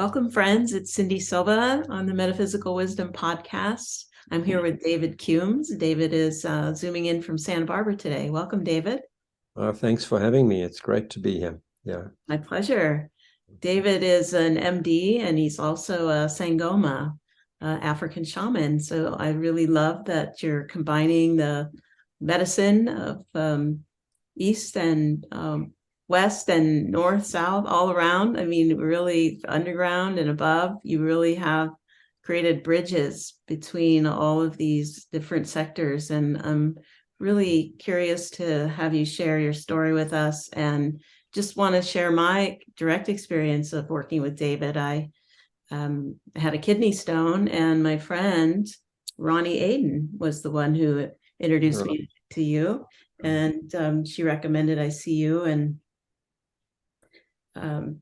Welcome, friends. It's Cindy Silva on the Metaphysical Wisdom Podcast. I'm here with David Cumes. David is zooming in from Santa Barbara today. Welcome, David. Thanks for having me. It's great to be here. Yeah. My pleasure. David is an MD and he's also a Sangoma, African shaman. So I really love that you're combining the medicine of East and West and North, South, all around. I mean, really underground and above, you really have created bridges between all of these different sectors. And I'm really curious to have you share your story with us, and just want to share my direct experience of working with David. I had a kidney stone, and my friend Ronnie Aiden was the one who introduced me to you, and she recommended I see you. And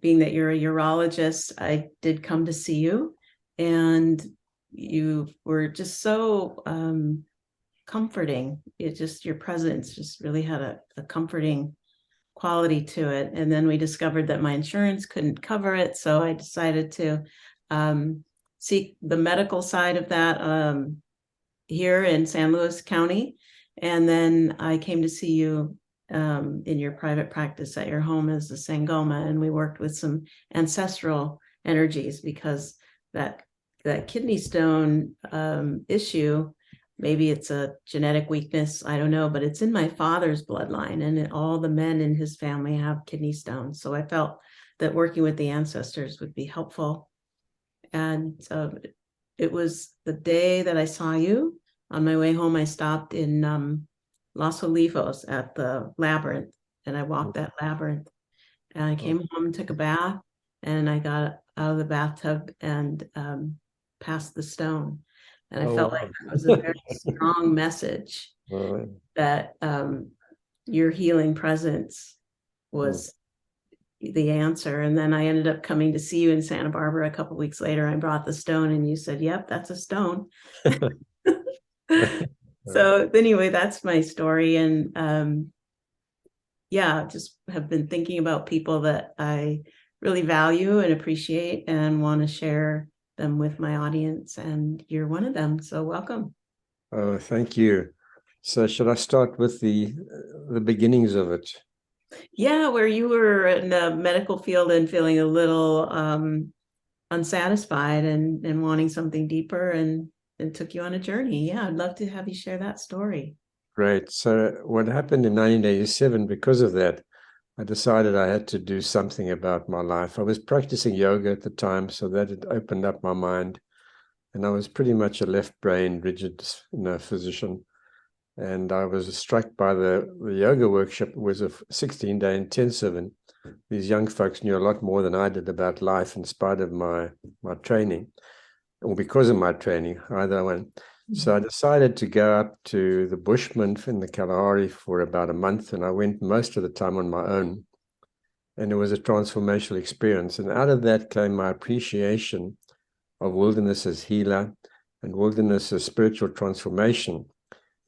being that you're a urologist, I did come to see you, and you were just so comforting. Your presence just really had a comforting quality to it. And then we discovered that my insurance couldn't cover it, so I decided to seek the medical side of that here in San Luis County. And then I came to see you in your private practice at your home as a Sangoma, and we worked with some ancestral energies, because that kidney stone issue, maybe it's a genetic weakness, I don't know, but it's in my father's bloodline, and all the men in his family have kidney stones. So I felt that working with the ancestors would be helpful. And it was the day that I saw you. On my way home, I stopped in Los Olivos at the labyrinth, and I walked that labyrinth, and I came home and took a bath, and I got out of the bathtub and passed the stone. And I felt like it was a very strong message that your healing presence was the answer. And then I ended up coming to see you in Santa Barbara a couple of weeks later. I brought the stone, and you said, "Yep, that's a stone." So anyway, that's my story. And just have been thinking about people that I really value and appreciate and want to share them with my audience, and you're one of them. So welcome. Oh, thank you. So should I start with the beginnings of it? Yeah, where you were in the medical field and feeling a little unsatisfied and wanting something deeper, and took you on a journey. Yeah, I'd love to have you share that story. Great. So what happened in 1987, because of that, I decided I had to do something about my life. I was practicing yoga at the time, so that had opened up my mind. And I was pretty much a left-brained, rigid, physician. And I was struck by the yoga workshop. It was a 16-day intensive, and these young folks knew a lot more than I did about life in spite of my training, or because of my training, either one. So I decided to go up to the Bushmen in the Kalahari for about a month, and I went most of the time on my own. And it was a transformational experience. And out of that came my appreciation of wilderness as healer and wilderness as spiritual transformation,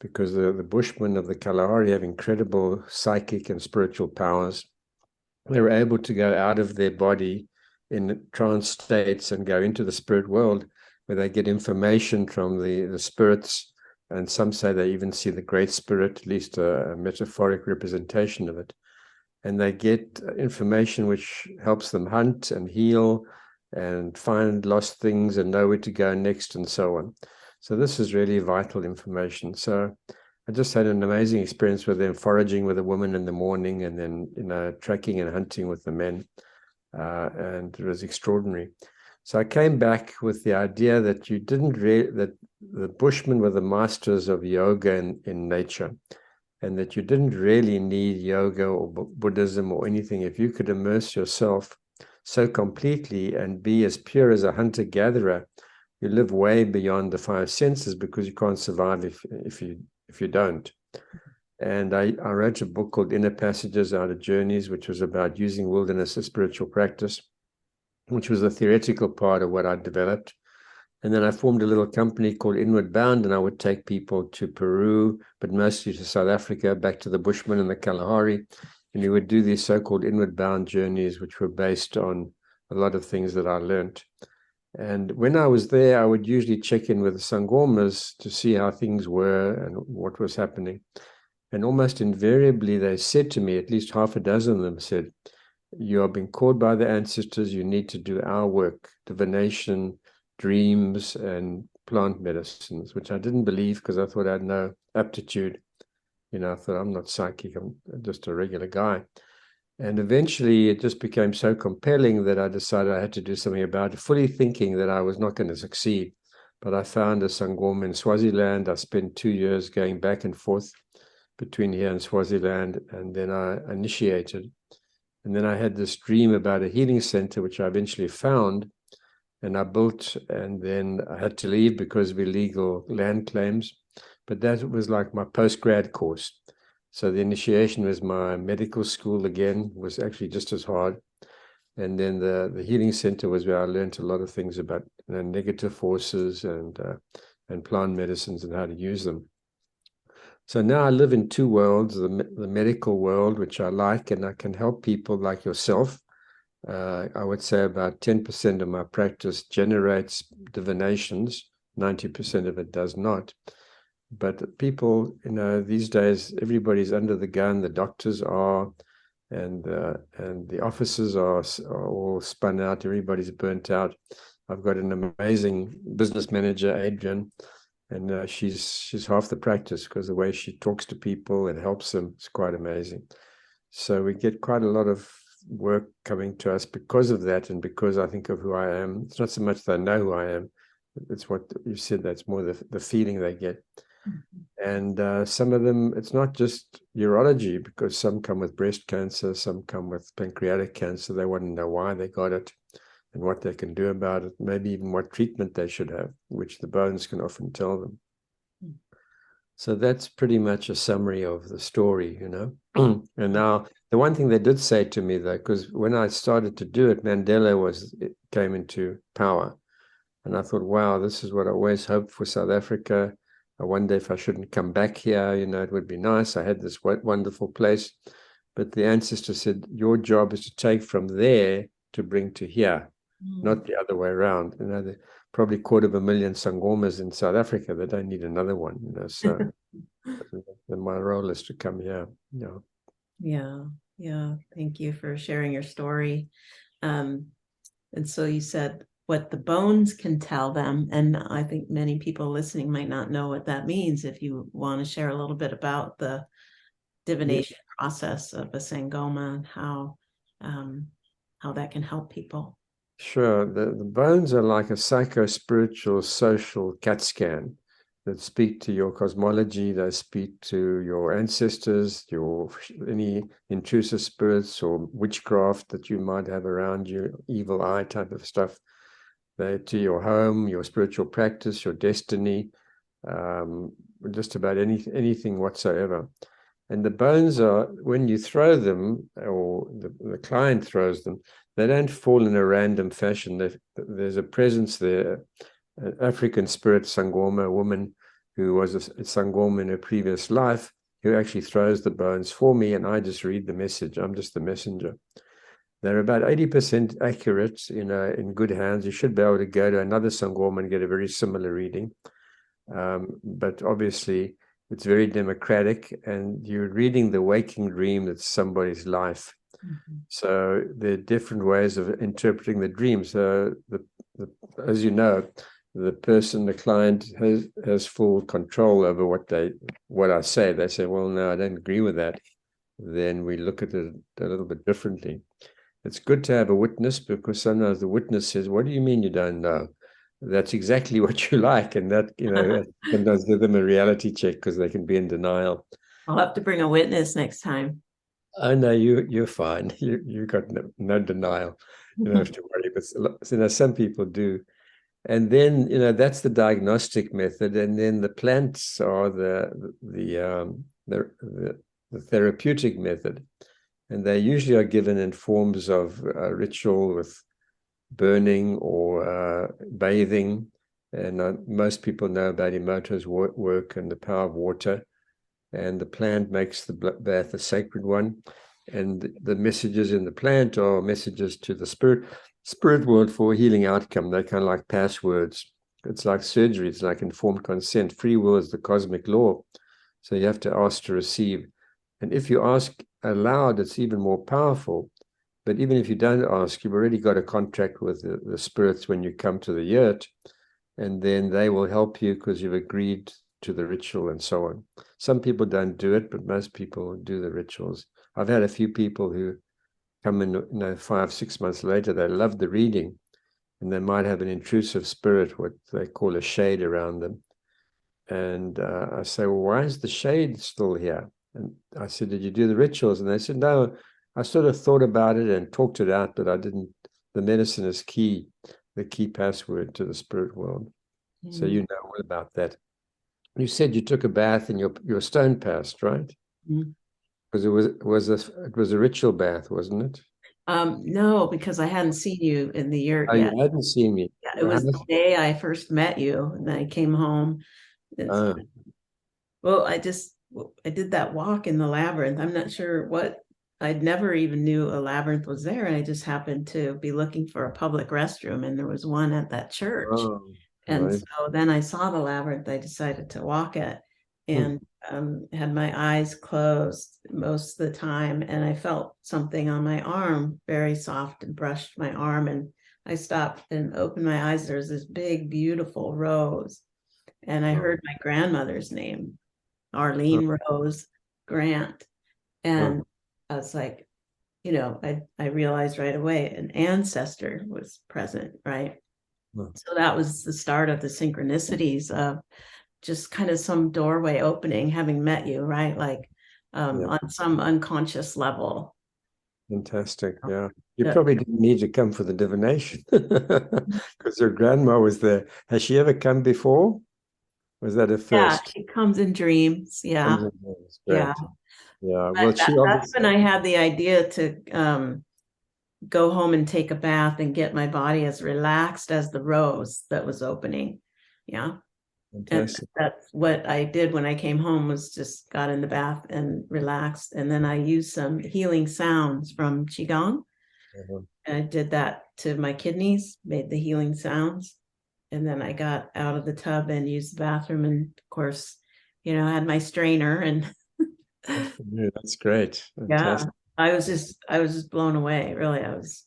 because the Bushmen of the Kalahari have incredible psychic and spiritual powers. They were able to go out of their body in trance states and go into the spirit world, where they get information from the spirits, and some say they even see the Great Spirit, at least a metaphoric representation of it. And they get information which helps them hunt and heal and find lost things and know where to go next and so on. So this is really vital information. So I just had an amazing experience with them, foraging with the women in the morning, and then, tracking and hunting with the men. And it was extraordinary. So I came back with the idea that that the Bushmen were the masters of yoga in nature, and that you didn't really need yoga or Buddhism or anything. If you could immerse yourself so completely and be as pure as a hunter-gatherer, you live way beyond the five senses, because you can't survive if you don't. And I wrote a book called Inner Passages Out of Journeys, which was about using wilderness as spiritual practice, which was the theoretical part of what I developed. And then I formed a little company called Inward Bound, and I would take people to Peru, but mostly to South Africa, back to the Bushmen and the Kalahari. And we would do these so-called Inward Bound journeys, which were based on a lot of things that I learned. And when I was there, I would usually check in with the Sangomas to see how things were and what was happening. And almost invariably, they said to me, at least half a dozen of them said, you are being called by the ancestors, you need to do our work, divination, dreams, and plant medicines, which I didn't believe because I thought I had no aptitude. I thought I'm not psychic, I'm just a regular guy. And eventually it just became so compelling that I decided I had to do something about it, fully thinking that I was not going to succeed. But I found a Sangoma in Swaziland. I spent 2 years going back and forth between here and Swaziland, and then I initiated. And then I had this dream about a healing center, which I eventually found, and I built, and then I had to leave because of illegal land claims. But that was like my post-grad course. So the initiation was my medical school again, was actually just as hard. And then the healing center was where I learned a lot of things about negative forces and plant medicines and how to use them. So now I live in two worlds, the medical world, which I like, and I can help people like yourself. I would say about 10% of my practice generates divinations, 90% of it does not. But people, these days, everybody's under the gun, the doctors are, and the officers are all spun out, everybody's burnt out. I've got an amazing business manager, Adrian, and she's half the practice because the way she talks to people and helps them is quite amazing. So we get quite a lot of work coming to us because of that, and because I think of who I am. It's not so much that I know who I am, it's what you said, that's more the feeling they get. And some of them, it's not just urology, because some come with breast cancer, some come with pancreatic cancer. They want to know why they got it and what they can do about it, maybe even what treatment they should have, which the bones can often tell them. So that's pretty much a summary of the story, And now, the one thing they did say to me, though, because when I started to do it, Mandela came into power. And I thought, wow, this is what I always hoped for South Africa. I wonder if I shouldn't come back here. It would be nice. I had this wonderful place. But the ancestor said, your job is to take from there to bring to here, not the other way around. There probably 250,000 Sangomas in South Africa. They don't need another one. So my role is to come here. Yeah. Thank you for sharing your story. And so you said what the bones can tell them, and I think many people listening might not know what that means. If you want to share a little bit about the divination process of a Sangoma and how that can help people. Sure. The bones are like a psycho-spiritual social CAT scan that speak to your cosmology, they speak to your ancestors, any intrusive spirits or witchcraft that you might have around you, evil eye type of stuff. They to your home, your spiritual practice, your destiny, just about anything whatsoever. And the bones are, when you throw them, or the client throws them, they don't fall in a random fashion. There's a presence there, an African spirit Sangoma, a woman who was a Sangoma in a previous life, who actually throws the bones for me, and I just read the message. I'm just the messenger. They're about 80% accurate, in good hands. You should be able to go to another Sangoma and get a very similar reading. But obviously, it's very democratic, and you're reading the waking dream that's somebody's life. So there are different ways of interpreting the dream. So as you know, the client has full control over what I say. They say, well, no, I don't agree with that. Then we look at it a little bit differently. It's good to have a witness, because sometimes the witness says, what do you mean you don't know? That's exactly what you like. And that, sometimes give them a reality check, because they can be in denial. I'll have to bring a witness next time. I know you're fine. You got no denial. You don't have to worry. But some people do. And then, that's the diagnostic method. And then the plants are the therapeutic method. And they usually are given in forms of ritual with burning or bathing. And most people know about Emoto's work and the power of water. And the plant makes the bath a sacred one. And the messages in the plant are messages to the spirit. spirit world for healing outcome. They're kind of like passwords. It's like surgery. It's like informed consent. Free will is the cosmic law. So you have to ask to receive. And if you ask aloud, it's even more powerful. But even if you don't ask, you've already got a contract with the spirits when you come to the yurt, and then they will help you because you've agreed to the ritual and so on. Some people don't do it, but most people do the rituals. I've had a few people who come in, 5-6 months later, they love the reading, and they might have an intrusive spirit, what they call a shade around them. And I say, well, why is the shade still here? And I said, did you do the rituals? And they said, no, I sort of thought about it and talked it out, but I didn't. The medicine is key, the key password to the spirit world. So you know all about that. You said you took a bath and your stone passed, right? Because it was a ritual bath, wasn't it? No, because I hadn't seen you in the yurt Oh, yet. you hadn't seen me. Yeah, it was the day I first met you, and I came home. Oh. Well, I did that walk in the labyrinth. I'm not sure what, I'd never even knew a labyrinth was there. And I just happened to be looking for a public restroom, and there was one at that church. Oh, And right. so then I saw the labyrinth. I decided to walk it, and had my eyes closed most of the time. And I felt something on my arm, very soft, and brushed my arm. And I stopped and opened my eyes. There was this big, beautiful rose. And I heard my grandmother's name, Arlene Rose Grant. And I was like, I realized right away an ancestor was present, right? So that was the start of the synchronicities of just kind of some doorway opening, having met you, right? Like on some unconscious level. Fantastic. Yeah. You Yeah. probably didn't need to come for the divination because your grandma was there. Has she ever come before? Was that a Yeah, first? she comes in dreams. Yeah. Great. Yeah. Yeah. But Well, she that's obviously. when I had the idea to go home and take a bath and get my body as relaxed as the rose that was opening. Yeah. And Fantastic. that's what I did when I came home, was just got in the bath and relaxed. And then I used some healing sounds from Qigong. And I did that to my kidneys, made the healing sounds. And then I got out of the tub and used the bathroom. And of course, I had my strainer, and That's great. yeah, Fantastic. I was just blown away. Really, I was,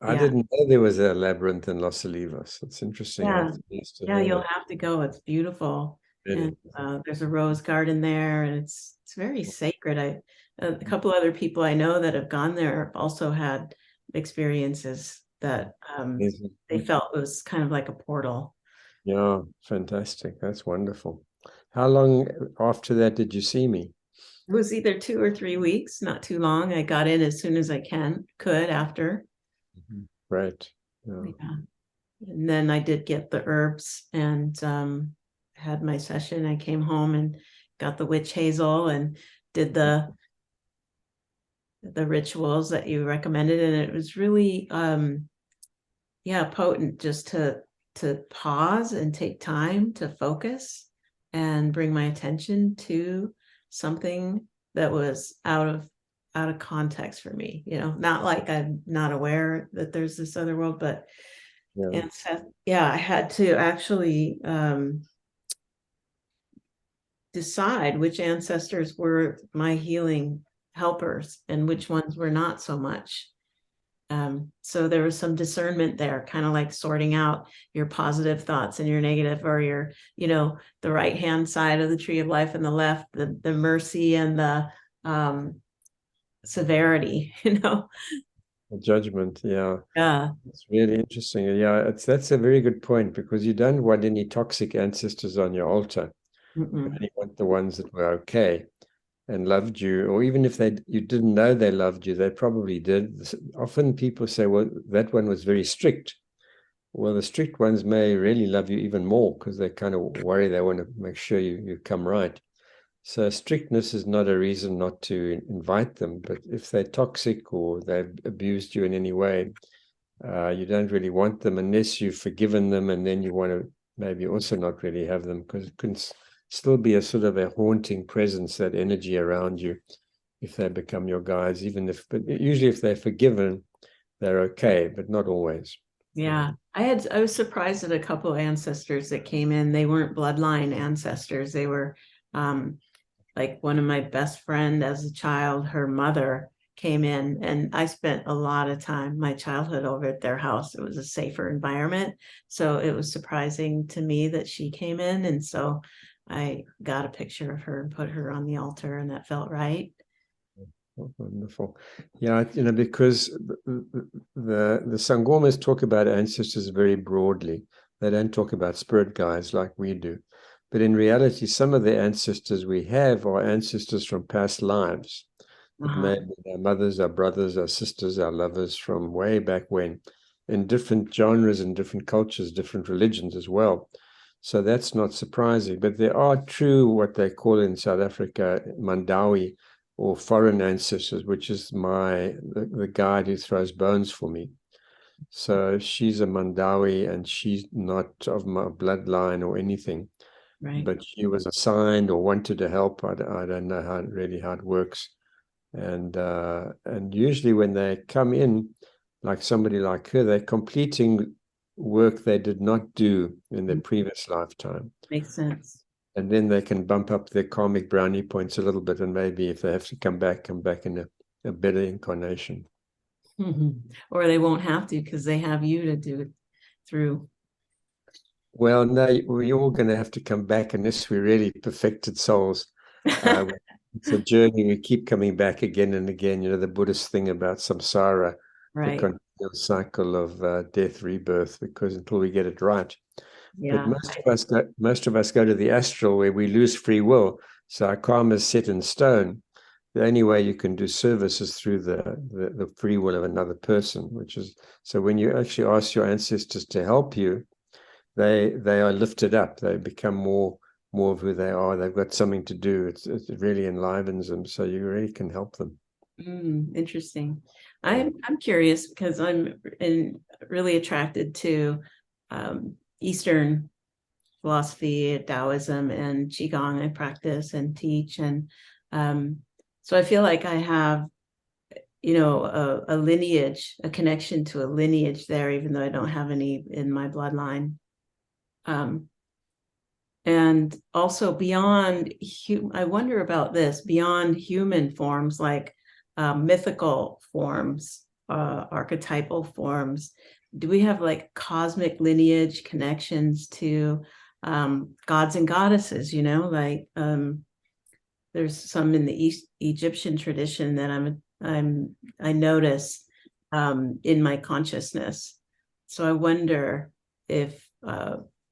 I yeah. didn't know there was a labyrinth in Los Olivos. It's interesting. I Yeah. used to Yeah, heard you'll it. have to go. It's beautiful. Really. And there's a rose garden there, and it's very sacred. A couple other people I know that have gone there have also had experiences that Amazing. they felt was kind of like a portal. Yeah, fantastic. That's wonderful. How long after that did you see me? It was either 2 or 3 weeks, not too long. I got in as soon as I could after. Right. Yeah. Yeah. And then I did get the herbs and had my session. I came home and got the witch hazel and did the rituals that you recommended, and it was really potent, just to pause and take time to focus and bring my attention to something that was out of context for me, not like I'm not aware that there's this other world, but I had to actually decide which ancestors were my healing helpers and which ones were not so much. So there was some discernment there, kind of like sorting out your positive thoughts and your negative, or your, the right hand side of the tree of life and the left, the mercy and the severity, The judgment. Yeah. Yeah. It's really interesting. Yeah, that's a very good point because you don't want any toxic ancestors on your altar. You only want the ones that were okay and loved you, or even if you didn't know they loved you, they probably did. Often people say, well, that one was very strict. Well, the strict ones may really love you even more because they kind of worry, they want to make sure you come right. So strictness is not a reason not to invite them, but if they're toxic or they've abused you in any way, you don't really want them unless you've forgiven them, and then you want to maybe also not really have them because it can still be a sort of a haunting presence, that energy around you, if they become your guides. But usually if they're forgiven, they're okay, but not always. Yeah. I was surprised at a couple of ancestors that came in. They weren't bloodline ancestors. They were like one of my best friend as a child, her mother came in, and I spent a lot of time, my childhood, over at their house. It was a safer environment. So it was surprising to me that she came in. And so I got a picture of her and put her on the altar, and that felt right. Oh, wonderful. Yeah, because the Sangomas talk about ancestors very broadly. They don't talk about spirit guides like we do. But in reality, some of the ancestors we have are ancestors from past lives. It may be our mothers, our brothers, our sisters, our lovers from way back when, in different genres and different cultures, different religions as well. So that's not surprising. But there are true, what they call in South Africa, Mandawi, or foreign ancestors, which is the guide who throws bones for me. So she's a Mandawi, and she's not of my bloodline or anything, Right. but she was assigned or wanted to help. I don't know how it works. And usually when they come in, like somebody like her, they're completing work they did not do in their previous lifetime. Makes sense. And then they can bump up their karmic brownie points a little bit, and maybe if they have to come back in a better incarnation. Or they won't have to because they have you to do it through. Well, no, we're all going to have to come back unless we're really perfected souls. It's a journey. We keep coming back again and again. The Buddhist thing about samsara, the Right. continual cycle of death, rebirth, because until we get it right. But Yeah. most of us go to the astral where we lose free will. So our karma is set in stone. The only way you can do service is through the free will of another person, which is, so when you actually ask your ancestors to help you, they are lifted up. They become more of who they are. They've got something to do. It really enlivens them. So you really can help them. Interesting. I'm curious because I'm really attracted to Eastern philosophy, Taoism, and Qigong. I practice and teach, and so I feel like I have, a lineage, a connection to a lineage there, even though I don't have any in my bloodline. And also beyond, I wonder about this, beyond human forms, like mythical forms, archetypal forms. Do we have like cosmic lineage connections to gods and goddesses? Like there's some in the Egyptian tradition that I notice in my consciousness. So I wonder if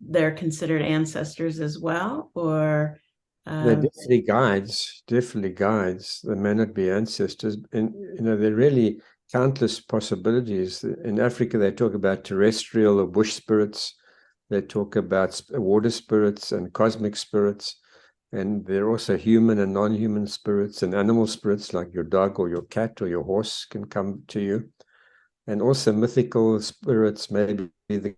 they're considered ancestors as well, or they're definitely guides. They may not be ancestors, and there are really countless possibilities. In Africa, they talk about terrestrial or bush spirits. They talk about water spirits and cosmic spirits, and there are also human and non-human spirits and animal spirits, like your dog or your cat or your horse can come to you, and also mythical spirits, maybe the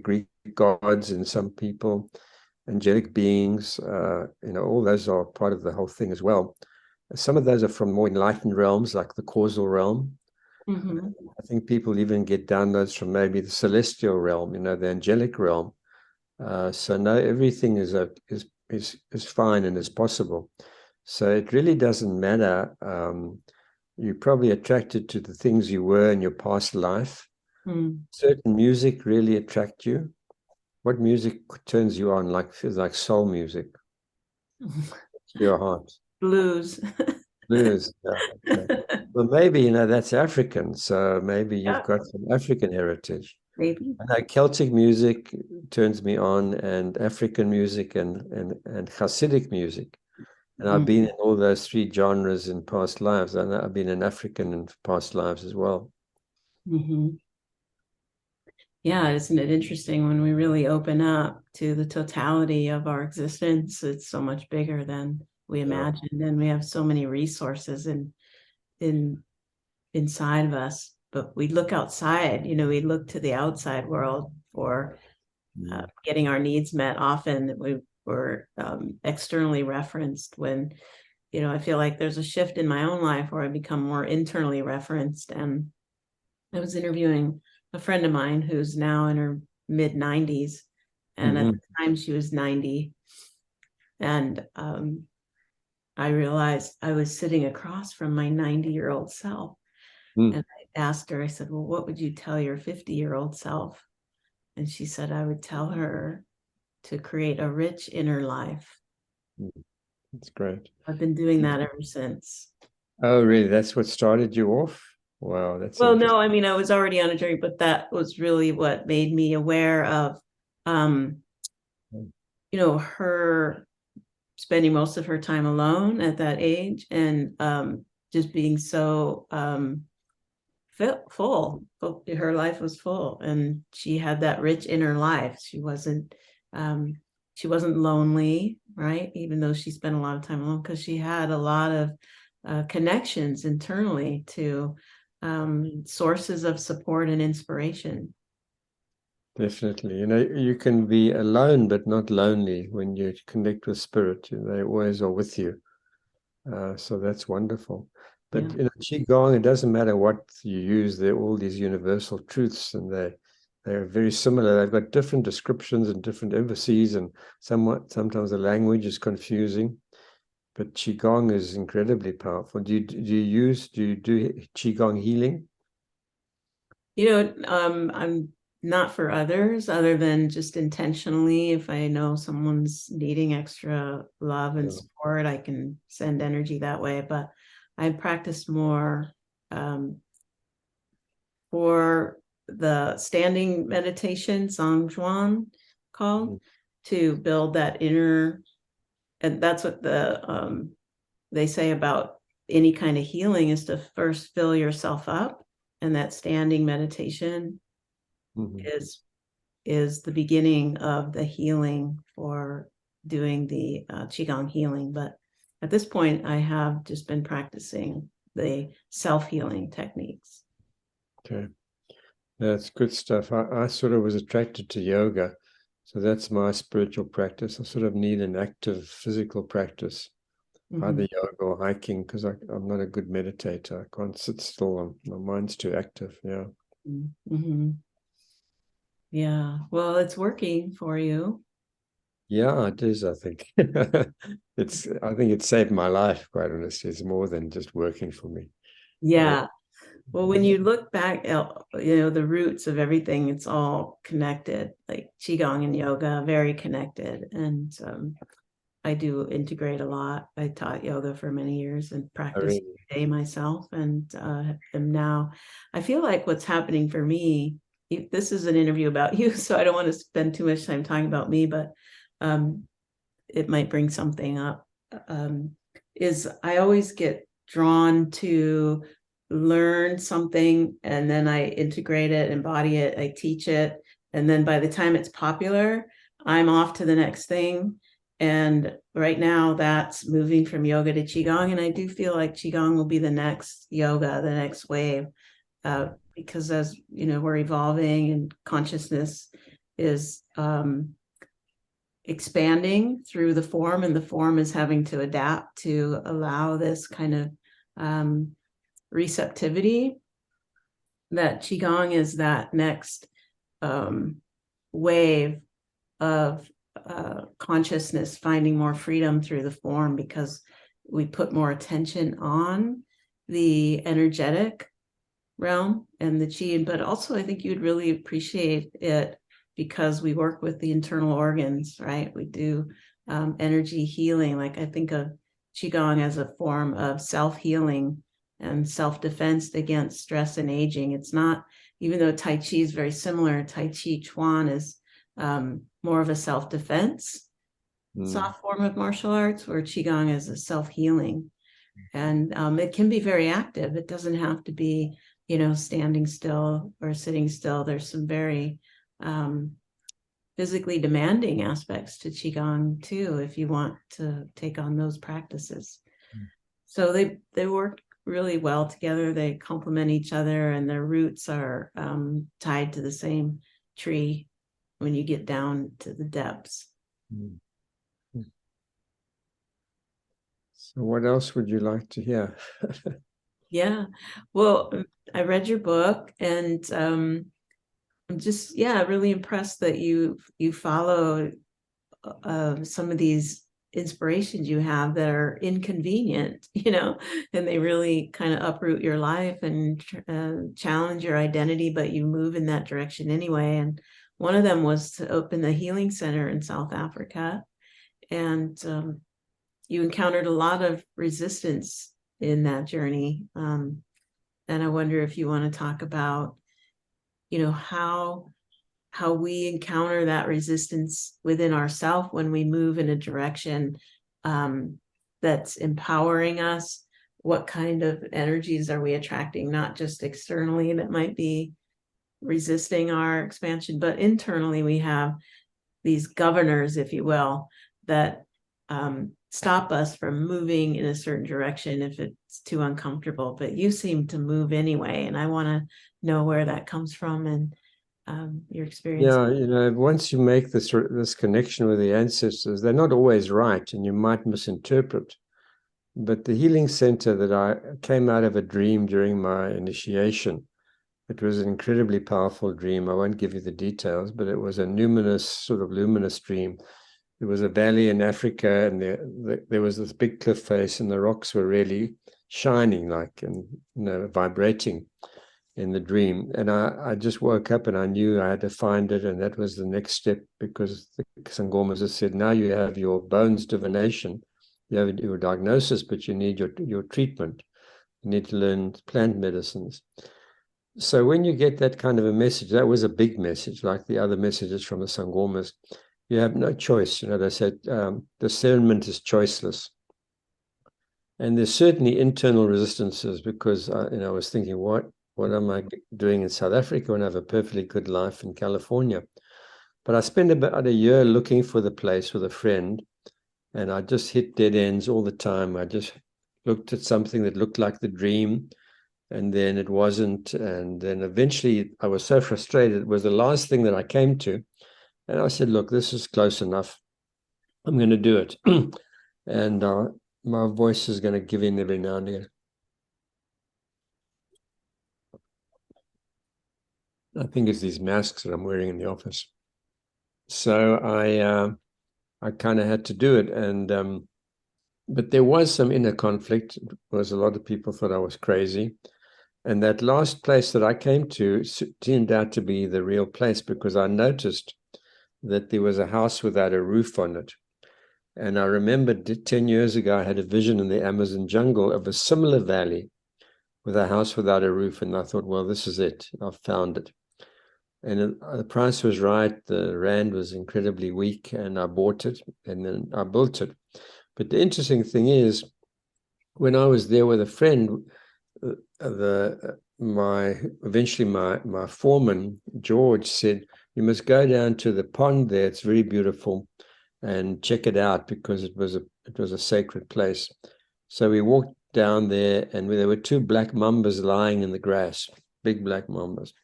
Greek gods in some people, angelic beings, all those are part of the whole thing as well. Some of those are from more enlightened realms, like the causal realm. I think people even get downloads from maybe the celestial realm, the angelic realm. So no, everything is fine and is possible. So it really doesn't matter. You're probably attracted to the things you were in your past life. Certain music really attract you. What music turns you on, like soul music? Your heart. Blues. Blues. Yeah, okay. Well, maybe, that's African. So maybe you've got some African heritage. Maybe. I know Celtic music turns me on, and African music and Hasidic music. And I've been in all those three genres in past lives. And I've been an African in past lives as well. Yeah, isn't it interesting when we really open up to the totality of our existence? It's so much bigger than we imagined, and we have so many resources inside of us. But we look outside, we look to the outside world for getting our needs met. Often we were externally referenced when, I feel like there's a shift in my own life where I become more internally referenced, and I was interviewing a friend of mine who's now in her mid 90s. And at the time she was 90. And I realized I was sitting across from my 90-year-old self. Mm. And I asked her, I said, well, what would you tell your 50-year-old self? And she said, I would tell her to create a rich inner life. That's great. I've been doing that ever since. Oh, really? That's what started you off? Wow, that's Well, interesting. no, I mean, I was already on a journey, but that was really what made me aware of, um, her spending most of her time alone at that age, and just being so full. Her life was full, and she had that rich inner life. Um, she wasn't lonely, right? Even though she spent a lot of time alone, because she had a lot of connections internally to sources of support and inspiration. Definitely. You can be alone, but not lonely when you connect with spirit. They always are with you. So that's wonderful. But Yeah. Qigong, it doesn't matter what you use, they're all these universal truths, and they're very similar. They've got different descriptions and different emphases, and sometimes the language is confusing. But Qigong is incredibly powerful. Do you do Qigong healing? I'm not for others other than just intentionally. If I know someone's needing extra love and Yeah. support, I can send energy that way. But I practice more for the standing meditation, Zhangzhuan called, to build that inner, and that's what they say about any kind of healing, is to first fill yourself up, and that standing meditation Mhm. is the beginning of the healing for doing the qigong healing. But at this point, I have just been practicing the self-healing techniques. Okay. That's good stuff. I sort of was attracted to yoga. So that's my spiritual practice. I sort of need an active physical practice, Mm-hmm. either yoga or hiking, because I'm not a good meditator. I can't sit still. My mind's too active. Yeah. Mm-hmm. Yeah, well, it's working for you. Yeah, it is, I think. I think it saved my life, quite honestly. It's more than just working for me. Yeah. Yeah. Well, when you look back at, the roots of everything, it's all connected, like Qigong and yoga, very connected. And I do integrate a lot. I taught yoga for many years and I practiced really, every day myself, and am now. I feel like what's happening for me, this is an interview about you, so I don't want to spend too much time talking about me, but um, it might bring something up. Um, is I always get drawn to learn something, and then I integrate it, embody it, I teach it. And then by the time it's popular, I'm off to the next thing. And right now that's moving from yoga to Qigong. And I do feel like Qigong will be the next yoga, the next wave, because as you know, we're evolving and consciousness is expanding through the form, and the form is having to adapt to allow this kind of receptivity. That qigong is that next wave of consciousness finding more freedom through the form, because we put more attention on the energetic realm and the qi. But also I think you'd really appreciate it because we work with the internal organs, right? We do energy healing. Like, I think of qigong as a form of self-healing and self-defense against stress and aging. It's not, even though tai chi is very similar, tai chi chuan is more of a self-defense soft form of martial arts, where qigong is a self-healing. And it can be very active. It doesn't have to be, standing still or sitting still. There's some very physically demanding aspects to qigong too, if you want to take on those practices. So they work really well together. They complement each other, and their roots are tied to the same tree when you get down to the depths. So what else would you like to hear? Yeah. Well, I read your book, and I'm just, yeah, really impressed that you follow some of these inspirations you have that are inconvenient, and they really kind of uproot your life and challenge your identity, but you move in that direction anyway. And one of them was to open the healing center in South Africa. And you encountered a lot of resistance in that journey. And I wonder if you want to talk about, how we encounter that resistance within ourselves when we move in a direction that's empowering us. What kind of energies are we attracting, not just externally that might be resisting our expansion, but internally we have these governors, if you will, that stop us from moving in a certain direction if it's too uncomfortable. But you seem to move anyway, and I want to know where that comes from and your experience. Yeah, once you make this connection with the ancestors, they're not always right, and you might misinterpret. But the healing center that I came out of a dream during my initiation, it was an incredibly powerful dream. I won't give you the details, but it was a sort of luminous dream. There was a valley in Africa, and there was this big cliff face, and the rocks were really shining, like, and vibrating in the dream. And I just woke up and I knew I had to find it, and that was the next step, because the Sangomas had said, now you have your bones divination, you have your diagnosis, but you need your treatment. You need to learn plant medicines. So when you get that kind of a message, that was a big message, like the other messages from the Sangomas. You have no choice. They said discernment is choiceless. And there's certainly internal resistances, because I was thinking, what am I doing in South Africa when I have a perfectly good life in California? But I spent about a year looking for the place with a friend, and I just hit dead ends all the time. I just looked at something that looked like the dream, and then it wasn't. And then eventually I was so frustrated. It was the last thing that I came to. And I said, look, this is close enough. I'm going to do it. And my voice is going to give in every now and again. I think it's these masks that I'm wearing in the office. So I kind of had to do it. And but there was some inner conflict. Was a lot of people thought I was crazy. And that last place that I came to turned out to be the real place, because I noticed that there was a house without a roof on it. And I remembered 10 years ago, I had a vision in the Amazon jungle of a similar valley with a house without a roof. And I thought, well, this is it. I've found it. And the price was right. The rand was incredibly weak, and I bought it, and then I built it. But the interesting thing is, when I was there with a friend, eventually my foreman, George, said, you must go down to the pond there. It's very beautiful, and check it out, because it was a sacred place. So we walked down there, and there were two black mambas lying in the grass, big black mambas.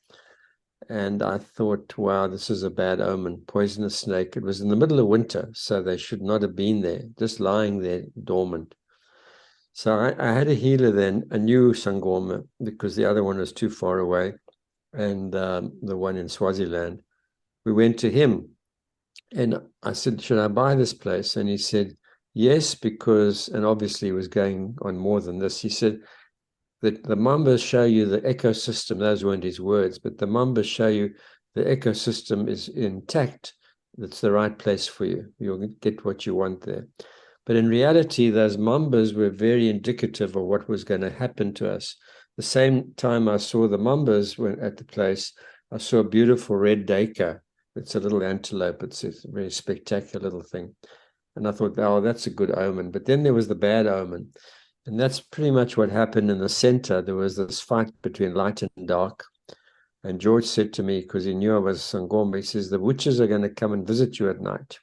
And I thought, wow, this is a bad omen, poisonous snake. It was in the middle of winter, so they should not have been there, just lying there dormant. So I had a healer then, a new Sangoma, because the other one was too far away, and the one in Swaziland. We went to him, and I said, should I buy this place? And he said, yes, because, and obviously he was going on more than this. He said that the Mambas show you the ecosystem. Those weren't his words, but the Mambas show you the ecosystem is intact. That's the right place for you. You'll get what you want there. But in reality, those mambas were very indicative of what was going to happen to us. The same time I saw the mambas at the place, I saw a beautiful red duiker. It's a little antelope. It's a very spectacular little thing. And I thought, oh, that's a good omen. But then there was the bad omen. And that's pretty much what happened in the center. There was this fight between light and dark. And George said to me, because he knew I was Sangoma, he says, the witches are going to come and visit you at night.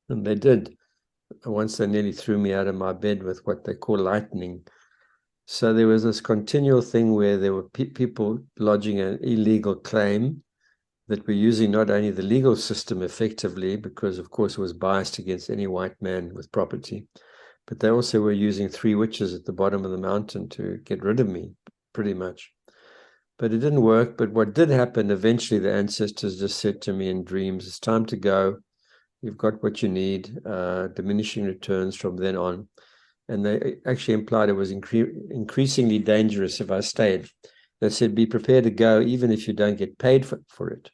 And they did. Once they nearly threw me out of my bed with what they call lightning. So there was this continual thing where there were people lodging an illegal claim that were using not only the legal system effectively, because of course it was biased against any white man with property, but they also were using 3 witches at the bottom of the mountain to get rid of me, pretty much. But it didn't work. But what did happen, eventually the ancestors just said to me in dreams, it's time to go. You've got what you need, diminishing returns from then on. And they actually implied it was increasingly dangerous if I stayed. They said, be prepared to go even if you don't get paid for it.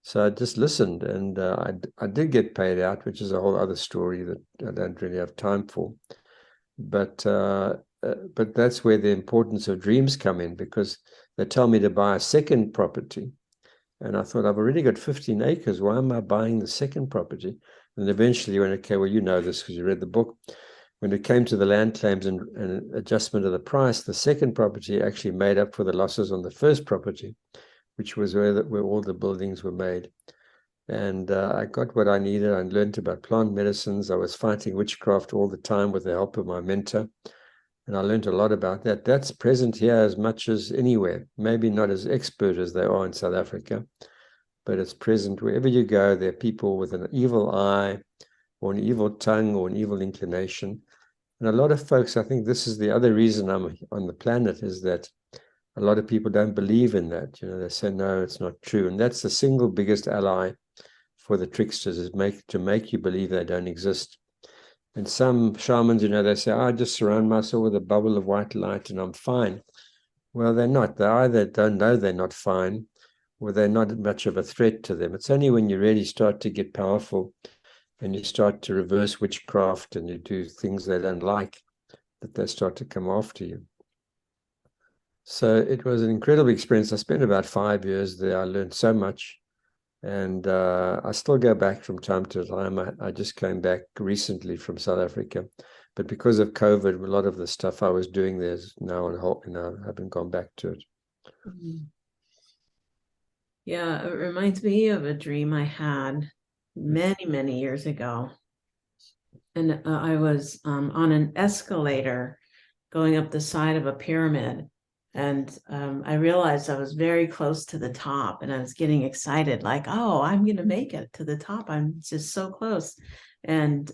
So I just listened, and I did get paid out, which is a whole other story that I don't really have time for. But that's where the importance of dreams come in, because they tell me to buy a second property. And I thought, I've already got 15 acres. Why am I buying the second property? And eventually when okay, well, you know this because you read the book. When it came to the land claims and adjustment of the price, the second property actually made up for the losses on the first property, which was where all the buildings were made. And I got what I needed. I learned about plant medicines. I was fighting witchcraft all the time with the help of my mentor. And I learned a lot about that. That's present here as much as anywhere. Maybe not as expert as they are in South Africa, but it's present wherever you go. There are people with an evil eye or an evil tongue or an evil inclination. And a lot of folks, I think this is the other reason I'm on the planet, is that a lot of people don't believe in that. You know, they say, no, it's not true. And that's the single biggest ally for the tricksters, is to make you believe they don't exist. And some shamans, you know, they say, I just surround myself with a bubble of white light and I'm fine. Well, they're not. They either don't know they're not fine, or they're not much of a threat to them. It's only when you really start to get powerful and you start to reverse witchcraft and you do things they don't like, that they start to come after you. So it was an incredible experience. I spent about 5 years there. I learned so much. And I still go back from time to time. I just came back recently from South Africa. But because of COVID, a lot of the stuff I was doing there is now on hold. I haven't gone back to it. Yeah, it reminds me of a dream I had many, many years ago. And I was on an escalator going up the side of a pyramid. And I realized I was very close to the top, and I was getting excited, like, oh, I'm going to make it to the top. I'm just so close. And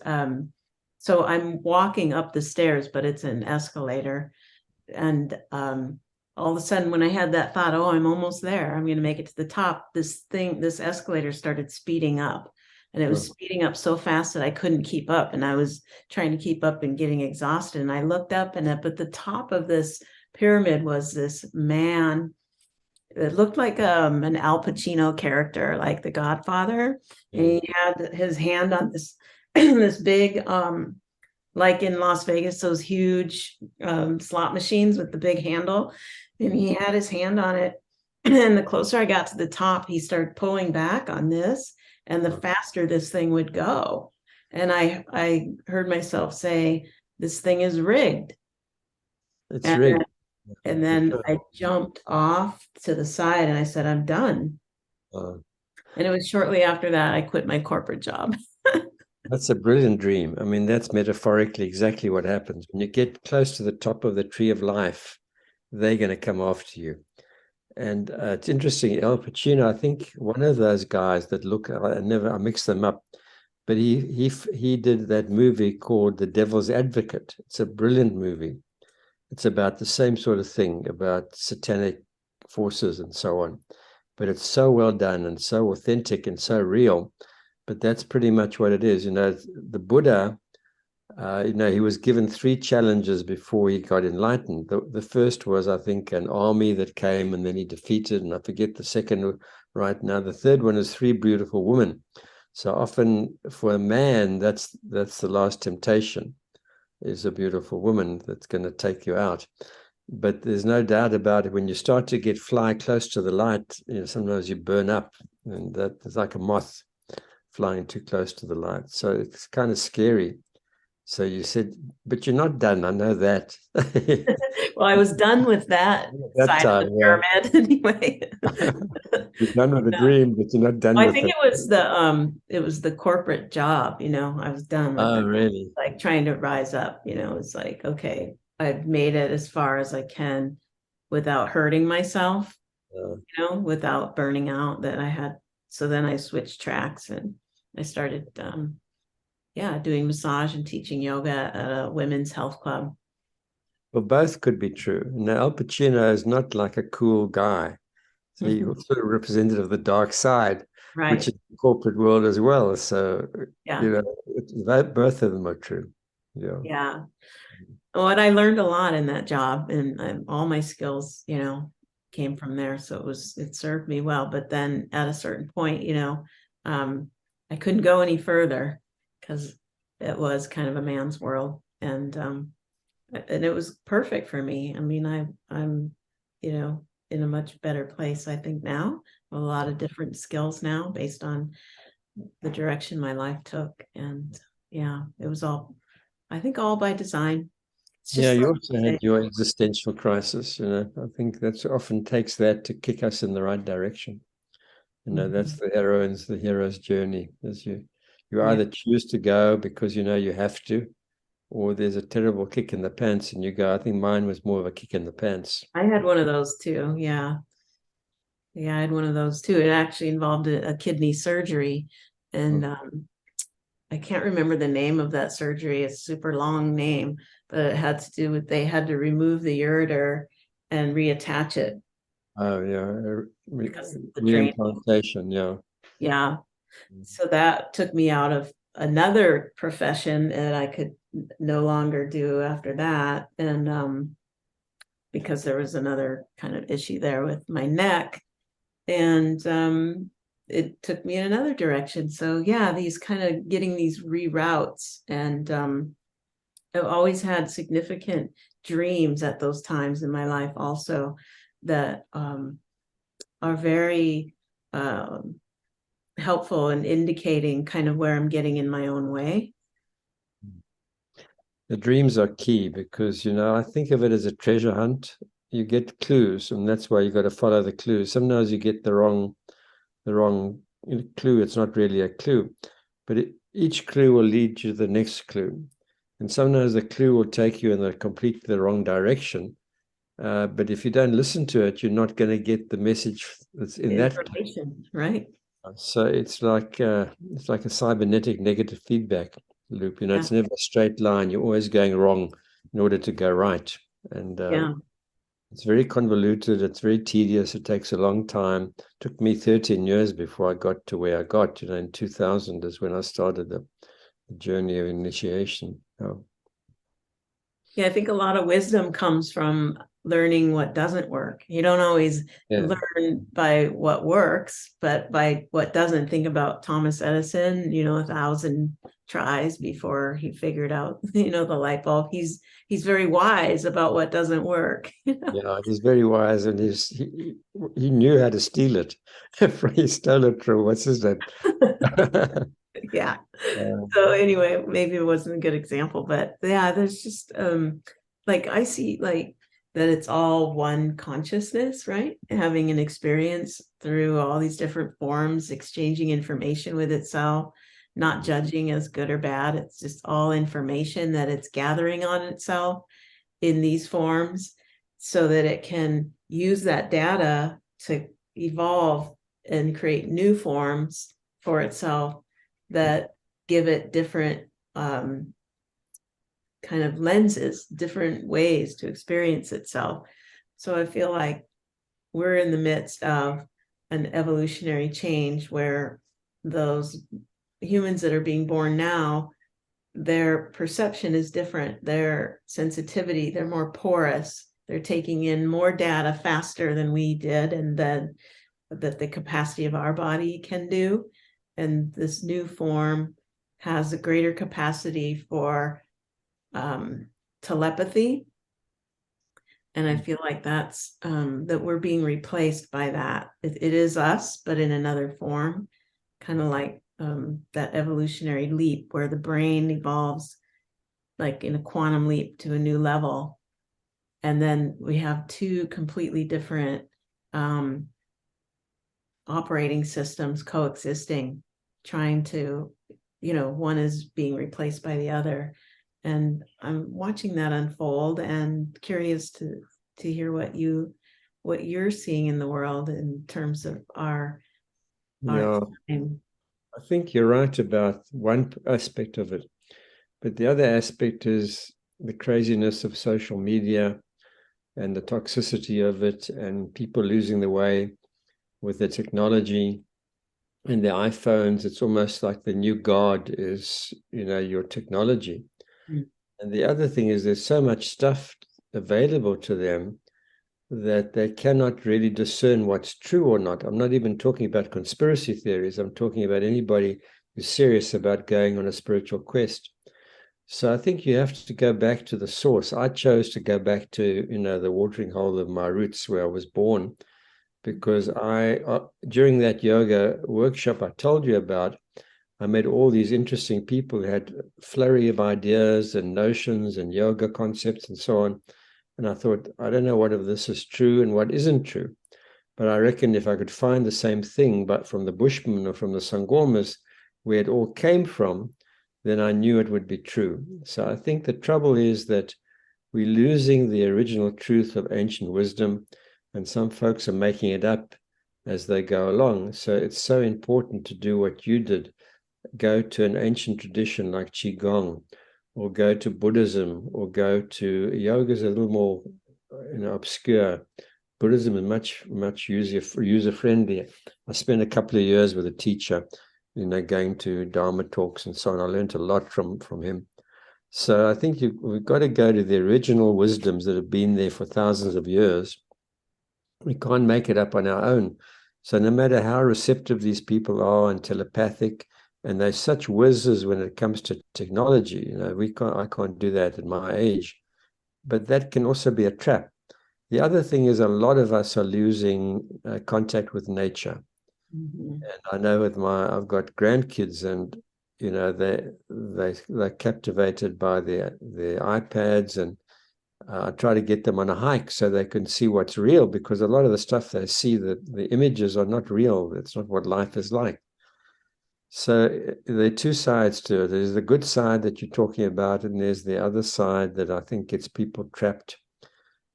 so I'm walking up the stairs, but it's an escalator. And all of a sudden, when I had that thought, oh, I'm almost there, I'm going to make it to the top, this escalator started speeding up. And it was speeding up so fast that I couldn't keep up. And I was trying to keep up and getting exhausted. And I looked up, and up at the top of this pyramid was this man. It looked like an Al Pacino character, like The Godfather. And he had his hand on this this big like in Las Vegas, those huge slot machines with the big handle. And he had his hand on it. And the closer I got to the top, he started pulling back on this, and the faster this thing would go. And I heard myself say, this thing is rigged. It's rigged. And then I jumped off to the side and I said, I'm done. And it was shortly after that I quit my corporate job. That's a brilliant dream. I mean, that's metaphorically exactly what happens. When you get close to the top of the tree of life, they're going to come after you. And it's interesting, Al Pacino, I think one of those guys that look, I mix them up, but he did that movie called The Devil's Advocate. It's a brilliant movie. It's about the same sort of thing, about satanic forces and so on. But it's so well done and so authentic and so real. But that's pretty much what it is. You know, the Buddha, he was given 3 challenges before he got enlightened. The first was, I think, an army that came and then he defeated, and I forget the second right now. The third one is 3 beautiful women. So often for a man, that's the last temptation, is a beautiful woman that's going to take you out. But there's no doubt about it. When you start to fly close to the light, sometimes you burn up, and that's like a moth flying too close to the light. So it's kind of scary. So you said, but you're not done. I know that. Well, I was done with that side of the pyramid anyway. You're done with the dream, but you're not done with it. I think it was the corporate job, I was done with that. Really? Like trying to rise up, it's like, okay, I've made it as far as I can without hurting myself, without burning out that I had. So then I switched tracks and I started yeah, doing massage and teaching yoga at a women's health club. Well, both could be true. Now, Al Pacino is not like a cool guy. So he's sort of representative of the dark side, which Right. is the corporate world as well. So, Yeah. both of them are true. Yeah. Yeah. Well, and I learned a lot in that job, and all my skills, came from there. So it served me well. But then at a certain point, um, I couldn't go any further because it was kind of a man's world, and it was perfect for me. I mean, I'm, in a much better place, I think now, with a lot of different skills now based on the direction my life took, and yeah, it was all, I think, all by design. It's Yeah, just you like also you had say. your existential crisis. I think that's often takes that to kick us in the right direction. That's Mhm. the hero's journey. As you Yeah, either choose to go because you have to, or there's a terrible kick in the pants and you go. I think mine was more of a kick in the pants. I had one of those too. Yeah. Yeah, I had one of those too. It actually involved a kidney surgery. And Mm. I can't remember the name of that surgery. It's a super long name, but it had to do with they had to remove the ureter and reattach it Oh yeah, because of the drain. reimplantation. Yeah. Yeah. So that took me out of another profession that I could no longer do after that. And because there was another kind of issue there with my neck. And it took me in another direction. So yeah, these kind of getting these reroutes, and I've always had significant dreams at those times in my life also that are very helpful in indicating kind of where I'm getting in my own way. The dreams are key because I think of it as a treasure hunt. You get clues, and that's why you got to follow the clues. Sometimes you get the wrong clue. It's not really a clue, but each clue will lead you to the next clue. And sometimes the clue will take you in the completely the wrong direction. But if you don't listen to it, you're not going to get the message that's in that. Information, right? So it's like a cybernetic negative feedback loop. Yeah. It's never a straight line. You're always going wrong in order to go right. And Yeah. it's very convoluted. It's very tedious. It takes a long time. It took me 13 years before I got to where I got. In 2000 is when I started the journey of initiation. Oh, Yeah, I think a lot of wisdom comes from learning what doesn't work. You don't always yeah. learn by what works, but by what doesn't. Think about Thomas Edison, 1,000 tries before he figured out, the light bulb. He's very wise about what doesn't work. Yeah, he's very wise, and he knew how to steal it. He stole it from what's his name? Yeah. Uh, So anyway, maybe it wasn't a good example, but yeah, there's just like I see like that it's all one consciousness, right? Having an experience through all these different forms, exchanging information with itself, not judging as good or bad. It's just all information that it's gathering on itself in these forms so that it can use that data to evolve and create new forms for itself that give it different kind of lenses, different ways to experience itself. So I feel like we're in the midst of an evolutionary change where those humans that are being born now, their perception is different, their sensitivity, they're more porous, they're taking in more data faster than we did, and then that the capacity of our body can do. And this new form has a greater capacity for telepathy. And I feel like that's that we're being replaced by that. It is us, but in another form, kind of like that evolutionary leap where the brain evolves like in a quantum leap to a new level. And then we have two completely different um, operating systems coexisting, trying to, one is being replaced by the other. And I'm watching that unfold and curious to hear what you're seeing in the world in terms of our yeah, time. I think you're right about one aspect of it, but the other aspect is the craziness of social media and the toxicity of it, and people losing the way with the technology and the iPhones. It's almost like the new god is, your technology. Mm. And the other thing is there's so much stuff available to them that they cannot really discern what's true or not. I'm not even talking about conspiracy theories. I'm talking about anybody who's serious about going on a spiritual quest. So I think you have to go back to the source. I chose to go back to, the watering hole of my roots where I was born, because during that yoga workshop I told you about, I met all these interesting people who had a flurry of ideas and notions and yoga concepts and so on. And I thought, I don't know what of this is true and what isn't true. But I reckon if I could find the same thing, but from the Bushmen or from the Sangomas, where it all came from, then I knew it would be true. So I think the trouble is that we're losing the original truth of ancient wisdom, and some folks are making it up as they go along. So it's so important to do what you did. Go to an ancient tradition like Qigong, or go to Buddhism, or go to yoga is a little more, obscure. Buddhism is much user friendly. I spent a couple of years with a teacher, going to Dharma talks and so on. I learned a lot from him. So I think we've got to go to the original wisdoms that have been there for thousands of years. We can't make it up on our own. So no matter how receptive these people are and telepathic, and they're such whizzes when it comes to technology, I can't do that at my age. But that can also be a trap. The other thing is a lot of us are losing contact with nature. Mm-hmm. And I know I've got grandkids, and they're captivated by their iPads, and I try to get them on a hike so they can see what's real, because a lot of the stuff they see, the images are not real. It's not what life is like. So there are two sides to it. There's the good side that you're talking about, and there's the other side that I think gets people trapped.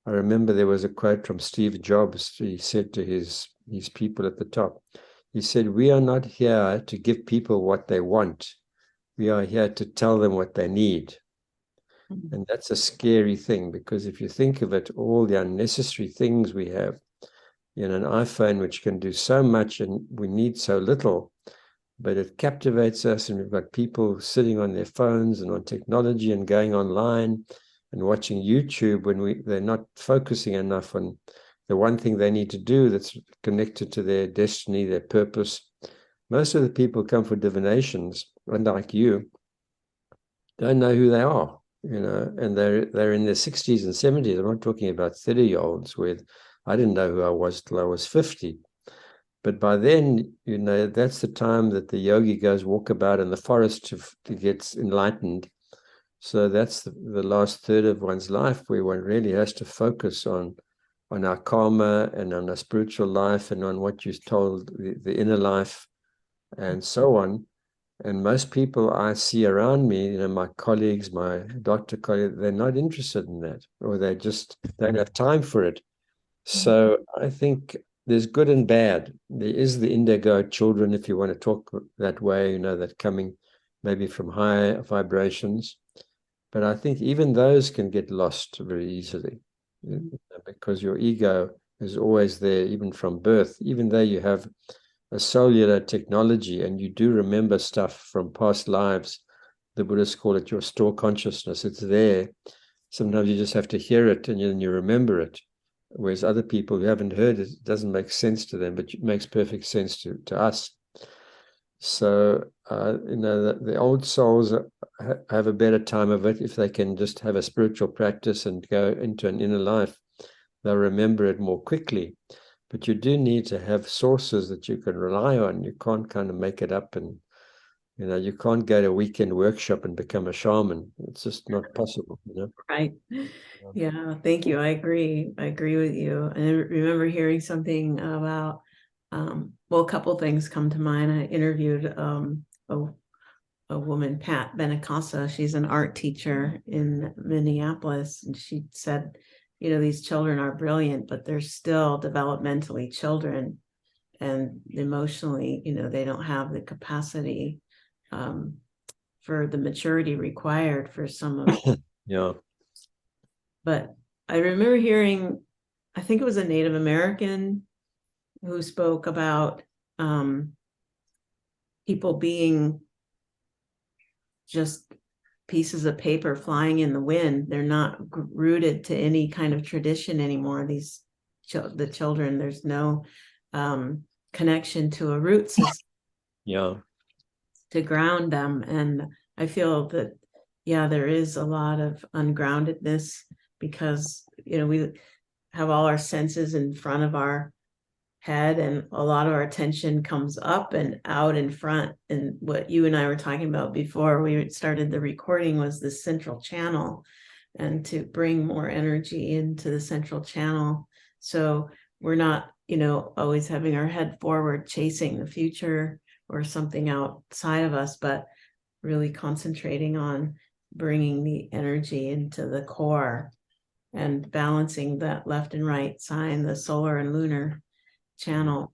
I remember there was a quote from Steve Jobs. He said to his people at the top, he said, "We are not here to give people what they want. We are here to tell them what they need." Mm-hmm. And that's a scary thing, because if you think of it, all the unnecessary things we have, an iPhone, which can do so much and we need so little, but it captivates us. And we've got people sitting on their phones and on technology and going online and watching YouTube when they're not focusing enough on the one thing they need to do that's connected to their destiny, their purpose. Most of the people come for divinations, unlike you, don't know who they are, and they're in their 60s and 70s. I'm not talking about 30-year-olds where I didn't know who I was till I was 50. But by then, that's the time that the yogi goes walk about in the forest to get enlightened. So that's the last third of one's life where one really has to focus on our karma and on our spiritual life and on what you're told, the inner life and so on. And most people I see around me, my colleagues, my doctor colleagues, they're not interested in that, or they just don't have time for it. So I think there's good and bad. There is the indigo children, if you want to talk that way, that coming maybe from higher vibrations. But I think even those can get lost very easily, because your ego is always there, even from birth, even though you have a cellular technology and you do remember stuff from past lives. The Buddhists call it your store consciousness. It's there. Sometimes you just have to hear it and then you remember it. Whereas other people who haven't heard it, it doesn't make sense to them, but it makes perfect sense to us. So, the old souls have a better time of it if they can just have a spiritual practice and go into an inner life. They'll remember it more quickly. But you do need to have sources that you can rely on. You can't kind of make it up, and you can't go to a weekend workshop and become a shaman. It's just not possible. Right. Yeah, thank you. I agree. I agree with you. And I remember hearing something about, well, a couple things come to mind. I interviewed a woman, Pat Benacasa. She's an art teacher in Minneapolis. And she said, these children are brilliant, but they're still developmentally children. and emotionally, they don't have the capacity for the maturity required for some of. Yeah. But I remember hearing, I think it was a Native American who spoke about people being just pieces of paper flying in the wind. They're not rooted to any kind of tradition anymore. The children, there's no connection to a root system. Yeah. To ground them. And I feel that, yeah, there is a lot of ungroundedness because, we have all our senses in front of our head, and a lot of our attention comes up and out in front. And what you and I were talking about before we started the recording was the central channel, and to bring more energy into the central channel. So we're not, always having our head forward, chasing the future or something outside of us, but really concentrating on bringing the energy into the core and balancing that left and right sign, the solar and lunar channel.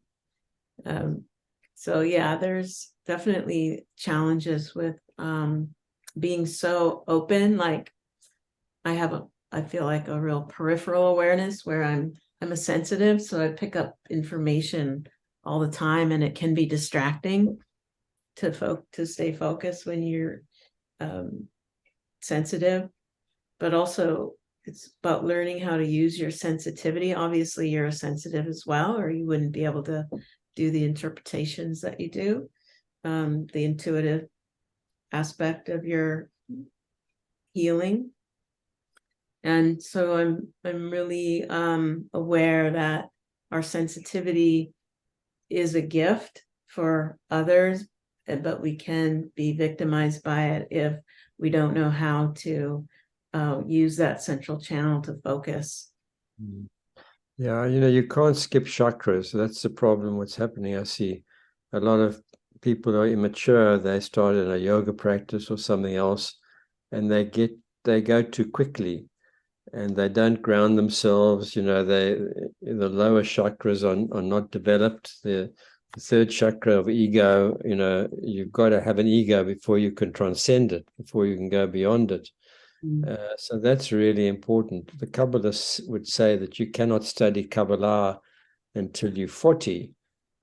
So yeah, there's definitely challenges with being so open. Like I feel like a real peripheral awareness where I'm a sensitive, so I pick up information all the time, and it can be distracting to stay focused when you're sensitive. But also it's about learning how to use your sensitivity. Obviously you're a sensitive as well, or you wouldn't be able to do the interpretations that you do, the intuitive aspect of your healing. And so I'm really aware that our sensitivity is a gift for others, but we can be victimized by it if we don't know how to use that central channel to focus. Yeah, you can't skip chakras. That's the problem. What's happening, I see a lot of people are immature. They start in a yoga practice or something else, and they go too quickly, and they don't ground themselves. The lower chakras are not developed. The third chakra of ego, you've got to have an ego before you can transcend it, before you can go beyond it. So that's really important. The Kabbalists would say that you cannot study Kabbalah until you're 40.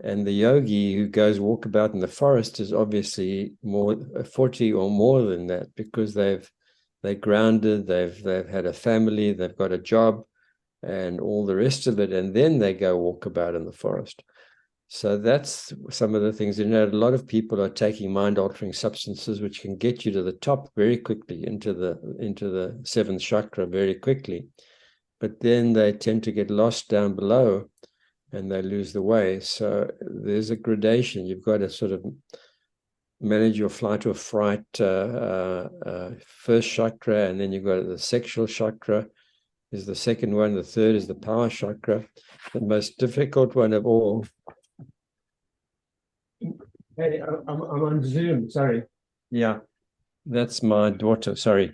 And the yogi who goes walkabout in the forest is obviously more 40 or more than that, because they're grounded, they've had a family, they've got a job, and all the rest of it, and then they go walk about in the forest. So that's some of the things. A lot of people are taking mind-altering substances, which can get you to the top very quickly, into the seventh chakra very quickly. But then they tend to get lost down below, and they lose the way. So there's a gradation. You've got to sort of manage your flight or fright first chakra, and then you've got the sexual chakra is the second one. The third is the power chakra. The most difficult one of all. Hey, I'm on Zoom. Sorry. Yeah, that's my daughter. Sorry.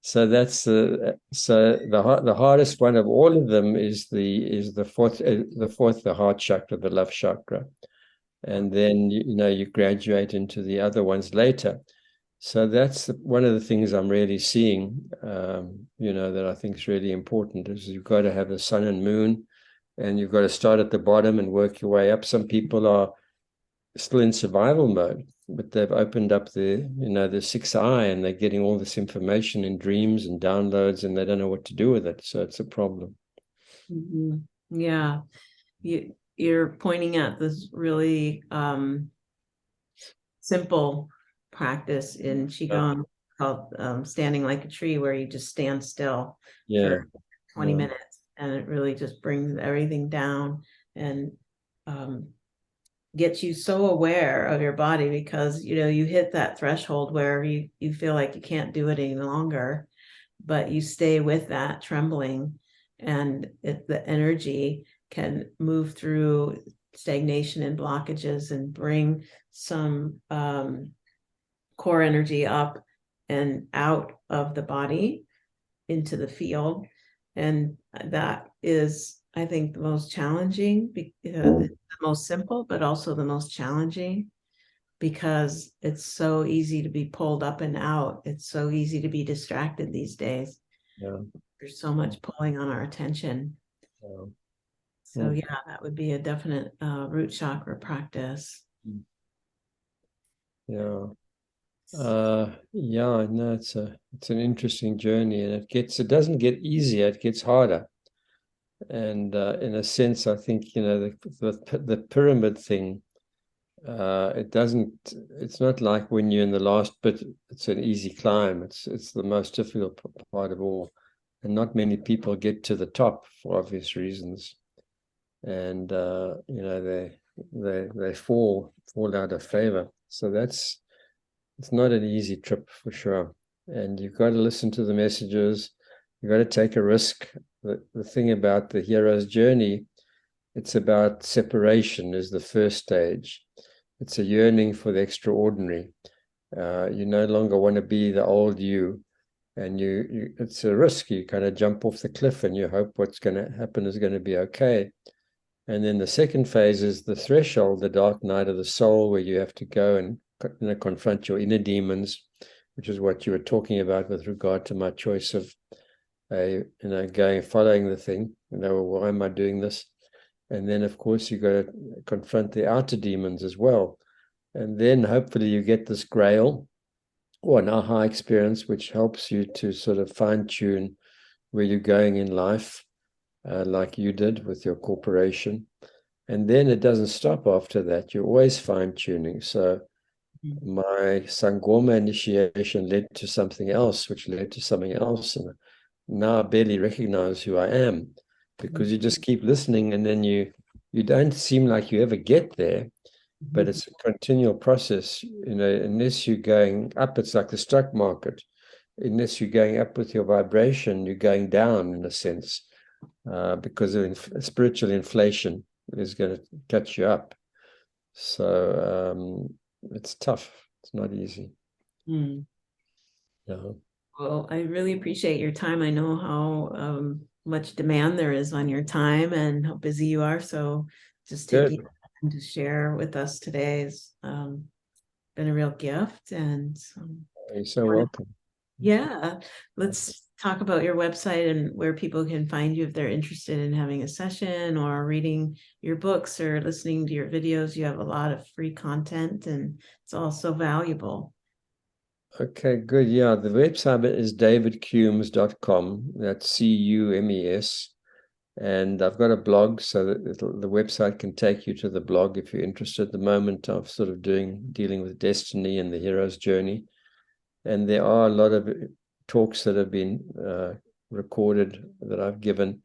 So that's the hardest one of all of them is the fourth, the heart chakra, the love chakra, and then you graduate into the other ones later. So that's one of the things I'm really seeing, that I think is really important, is you've got to have the sun and moon, and you've got to start at the bottom and work your way up. Some people are still in survival mode, but they've opened up the sixth eye, and they're getting all this information in dreams and downloads, and they don't know what to do with it. So it's a problem. Mm-hmm. Yeah. You're pointing at this really simple practice in Qigong called standing like a tree, where you just stand still for 20 minutes, and it really just brings everything down and gets you so aware of your body, because you hit that threshold where you feel like you can't do it any longer, but you stay with that trembling, and the energy can move through stagnation and blockages and bring some core energy up and out of the body into the field. And that is, I think the most challenging, it's the most simple, but also the most challenging because it's so easy to be pulled up and out. It's so easy to be distracted these days. Yeah. There's so much pulling on our attention. Yeah. So yeah, that would be a definite root chakra practice. Yeah. Yeah, no, it's an interesting journey, and it doesn't get easier, it gets harder. And in a sense, I think, the pyramid thing, it's not like when you're in the last bit, it's an easy climb. It's the most difficult part of all. And not many people get to the top for obvious reasons. And they fall out of favor. So it's not an easy trip for sure. And you've got to listen to the messages. You've got to take a risk. The thing about the hero's journey, it's about separation is the first stage. It's a yearning for the extraordinary. You no longer want to be the old you. And it's a risk. You kind of jump off the cliff and you hope what's going to happen is going to be okay. And then the second phase is the threshold, the dark night of the soul, where you have to go and confront your inner demons, which is what you were talking about with regard to my choice of following the thing. Why am I doing this? And then, of course, you got to confront the outer demons as well. And then hopefully you get this grail or an aha experience, which helps you to sort of fine tune where you're going in life, like you did with your corporation. And then it doesn't stop after that. You're always fine tuning. So my Sangoma initiation led to something else, which led to something else. And now I barely recognize who I am because you just keep listening, and then you don't seem like you ever get there, but it's a continual process. Unless you're going up, it's like the stock market. Unless you're going up with your vibration, you're going down in a sense, because of spiritual inflation is going to catch you up. So it's tough. It's not easy. Mm. Yeah. Well, I really appreciate your time. I know how much demand there is on your time and how busy you are. So just taking Good. time to share with us today has been a real gift. And You're so welcome. yeah, let's talk about your website and where people can find you if they're interested in having a session or reading your books or listening to your videos. You have a lot of free content and it's all so valuable. Okay, good. Yeah, the website is davidcumes.com. That's Cumes. And I've got a blog so that the website can take you to the blog if you're interested. At the moment, I'm sort of dealing with destiny and the hero's journey. And there are a lot of talks that have been recorded that I've given,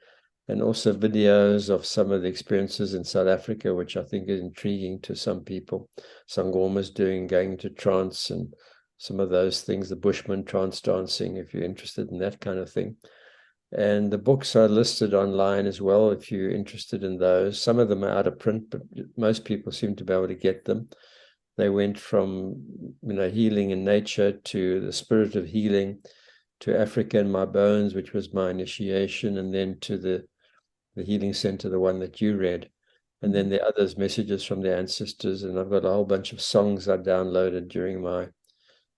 and also videos of some of the experiences in South Africa, which I think is intriguing to some people. Sangoma's going into trance and some of those things, the Bushman trance dancing, if you're interested in that kind of thing. And the books are listed online as well, if you're interested in those. Some of them are out of print, but most people seem to be able to get them. They went from, healing in nature to the spirit of healing, to Africa in my bones, which was my initiation, and then to the healing center, the one that you read. And then the others, messages from the ancestors. And I've got a whole bunch of songs I downloaded during my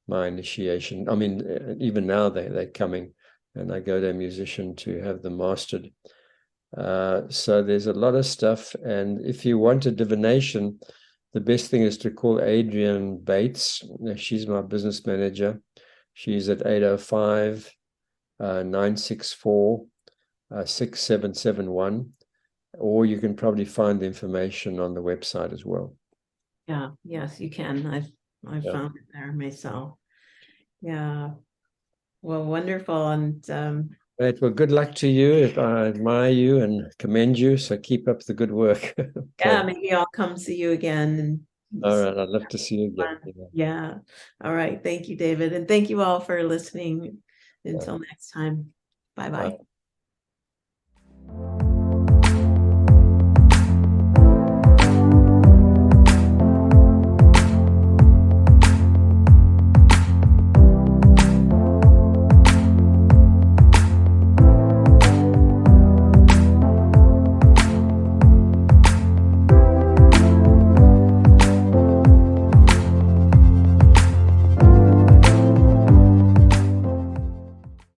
initiation. I mean, even now they're coming, and I go to a musician to have them mastered. So there's a lot of stuff. And if you want a divination, the best thing is to call Adrienne Bates. She's my business manager. She's at 805 964 6771. Or you can probably find the information on the website as well. Yeah, yes, you can. I've found it there myself. Yeah. Well, wonderful. And Right. Well, good luck to you. I admire you and commend you. So keep up the good work. yeah, Okay. maybe I'll come see you again. All right. I'd love to see you again. Yeah. All right. Thank you, David. And thank you all for listening. Until next time. Bye bye. Bye.